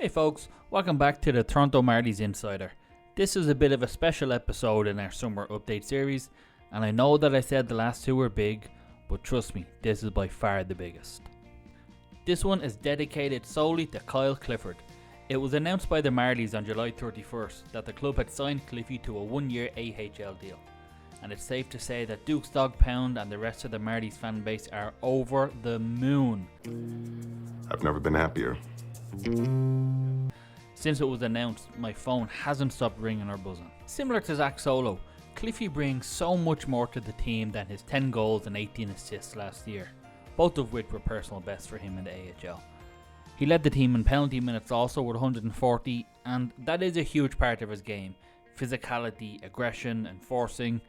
Hey folks, welcome back to the Toronto Marlies Insider. This is a bit of a special episode in our summer update series, and I know that I said the last two were big, but trust me, this is by far the biggest. This one is dedicated solely to Kyle Clifford. It was announced by the Marlies on July 31st that the club had signed Cliffy to a one-year AHL deal, and it's safe to say that Duke's Dog Pound and the rest of the Marlies fan base are over the moon. I've never been happier. Since it was announced, my phone hasn't stopped ringing or buzzing. Similar to Zach Solo, Cliffy brings so much more to the team than his 10 goals and 18 assists last year, both of which were personal bests for him in the AHL. He led the team in penalty minutes also with 140, and that is a huge part of his game. Physicality, aggression, enforcing.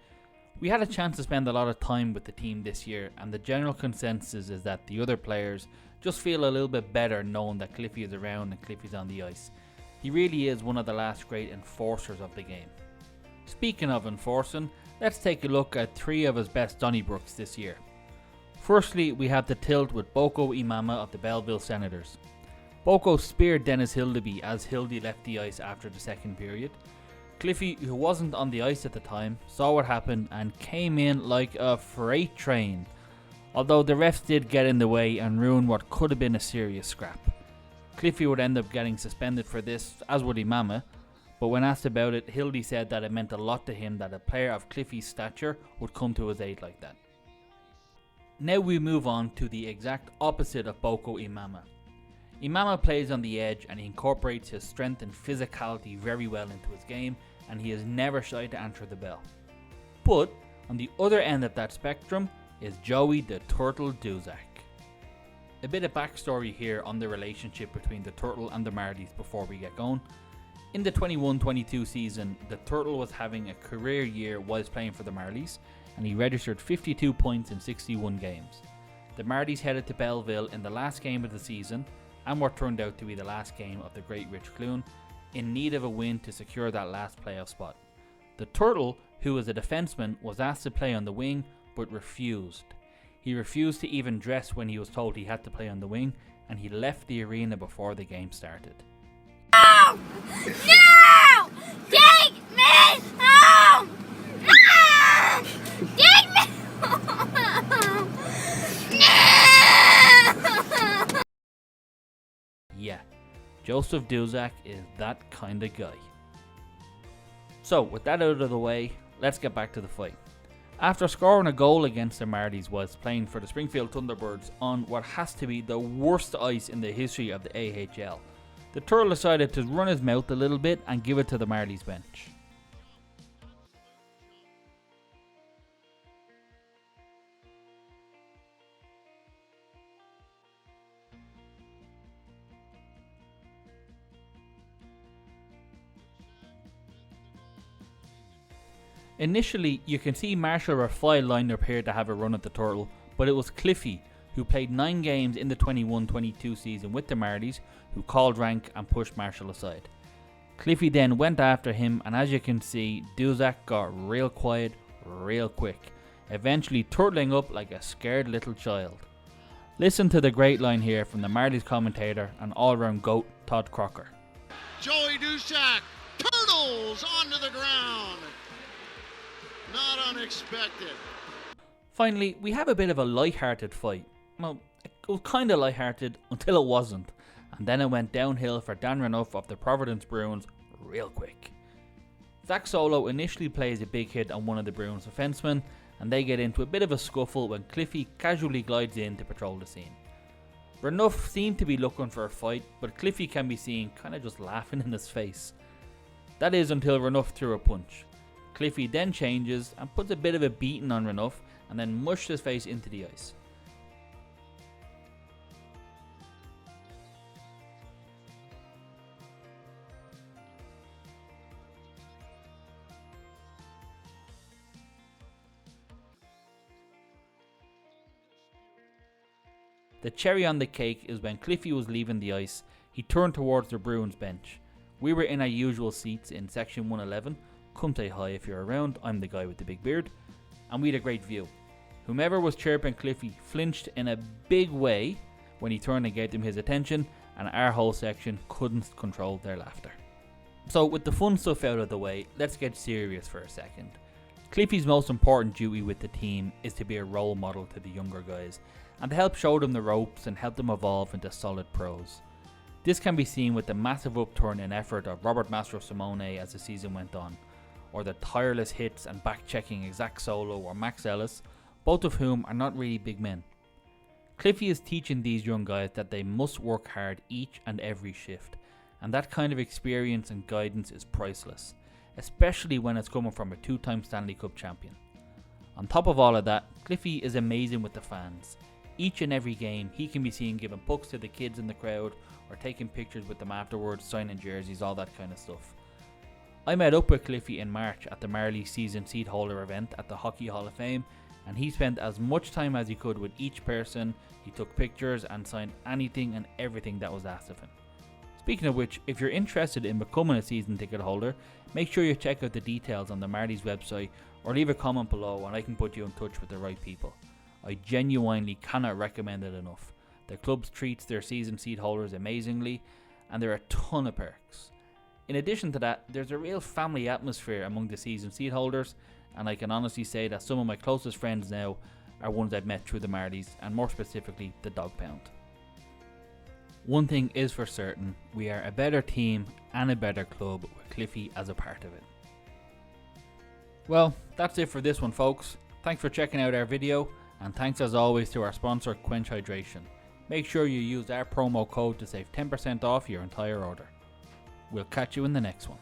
We had a chance to spend a lot of time with the team this year, and the general consensus is that the other players just feel a little bit better knowing that Cliffy is around and Cliffy's on the ice. He really is one of the last great enforcers of the game. Speaking of enforcing, let's take a look at three of his best Donnybrooks this year. Firstly, we have the tilt with Boko Imama of the Belleville Senators. Boko speared Dennis Hildeby as Hildy left the ice after the second period. Cliffy, who wasn't on the ice at the time, saw what happened and came in like a freight train, although the refs did get in the way and ruin what could have been a serious scrap. Cliffy would end up getting suspended for this, as would Imama, but when asked about it, Hildy said that it meant a lot to him that a player of Cliffy's stature would come to his aid like that. Now we move on to the exact opposite of Boko Imama. Imama plays on the edge and he incorporates his strength and physicality very well into his game, and he is never shy to answer the bell. But on the other end of that spectrum is Joey the Turtle Duzak. A bit of backstory here on the relationship between the Turtle and the Marlies before we get going. In the 21-22 season, the Turtle was having a career year whilst playing for the Marlies, and he registered 52 points in 61 games. The Marlies headed to Belleville in the last game of the season, and what turned out to be the last game of the Great Rich Clune, in need of a win to secure that last playoff spot. The Turtle, who was a defenseman, was asked to play on the wing, but refused. He refused to even dress when he was told he had to play on the wing, and he left the arena before the game started. No! No! Take me home! No! Take me home! No! Yeah, Joseph Duzak is that kind of guy. So, with that out of the way, let's get back to the fight. After scoring a goal against the Marlies whilst playing for the Springfield Thunderbirds on what has to be the worst ice in the history of the AHL, the Turtle decided to run his mouth a little bit and give it to the Marlies bench. Initially, you can see Marshall Rafai lined up here to have a run at the Turtle, but it was Cliffy, who played 9 games in the 21-22 season with the Marlies, who called rank and pushed Marshall aside. Cliffy then went after him, and as you can see, Duzak got real quiet real quick, eventually turtling up like a scared little child. Listen to the great line here from the Marlies commentator and all-round GOAT Todd Crocker. Joey Duszak turtles onto the ground. Not unexpected. Finally, we have a bit of a light-hearted fight. Well, it was kind of light-hearted until it wasn't, and then it went downhill for Dan Renouf of the Providence Bruins real quick. Zach Solo initially plays a big hit on one of the Bruins defensemen, and they get into a bit of a scuffle when Cliffy casually glides in to patrol the scene. Renouf seemed to be looking for a fight, but Cliffy can be seen kind of just laughing in his face. That is until Renouf threw a punch. Cliffy then changes and puts a bit of a beating on Renouf and then mushed his face into the ice. The cherry on the cake is when Cliffy was leaving the ice, he turned towards the Bruins bench. We were in our usual seats in section 111. Come say hi if you're around, I'm the guy with the big beard. And we had a great view. Whomever was chirping Cliffy flinched in a big way when he turned and gave him his attention, and our whole section couldn't control their laughter. So with the fun stuff out of the way, let's get serious for a second. Cliffy's most important duty with the team is to be a role model to the younger guys and to help show them the ropes and help them evolve into solid pros. This can be seen with the massive upturn in effort of Robert Mastro Simone as the season went on, or the tireless hits and back-checking of Zach Solo or Max Ellis, both of whom are not really big men. Cliffy is teaching these young guys that they must work hard each and every shift, and that kind of experience and guidance is priceless, especially when it's coming from a 2-time Stanley Cup champion. On top of all of that, Cliffy is amazing with the fans. Each and every game, he can be seen giving pucks to the kids in the crowd or taking pictures with them afterwards, signing jerseys, all that kind of stuff. I met up with Cliffy in March at the Marlies season seat holder event at the Hockey Hall of Fame, and he spent as much time as he could with each person. He took pictures and signed anything and everything that was asked of him. Speaking of which, if you're interested in becoming a season ticket holder, make sure you check out the details on the Marlies website or leave a comment below and I can put you in touch with the right people. I genuinely cannot recommend it enough. The club treats their season seat holders amazingly and there are a ton of perks. In addition to that, there's a real family atmosphere among the season seat holders, and I can honestly say that some of my closest friends now are ones I've met through the Marlies, and more specifically the Dog Pound. One thing is for certain, we are a better team and a better club with Cliffy as a part of it. Well, that's it for this one, folks. Thanks for checking out our video, and thanks as always to our sponsor Quench Hydration. Make sure you use our promo code to save 10% off your entire order. We'll catch you in the next one.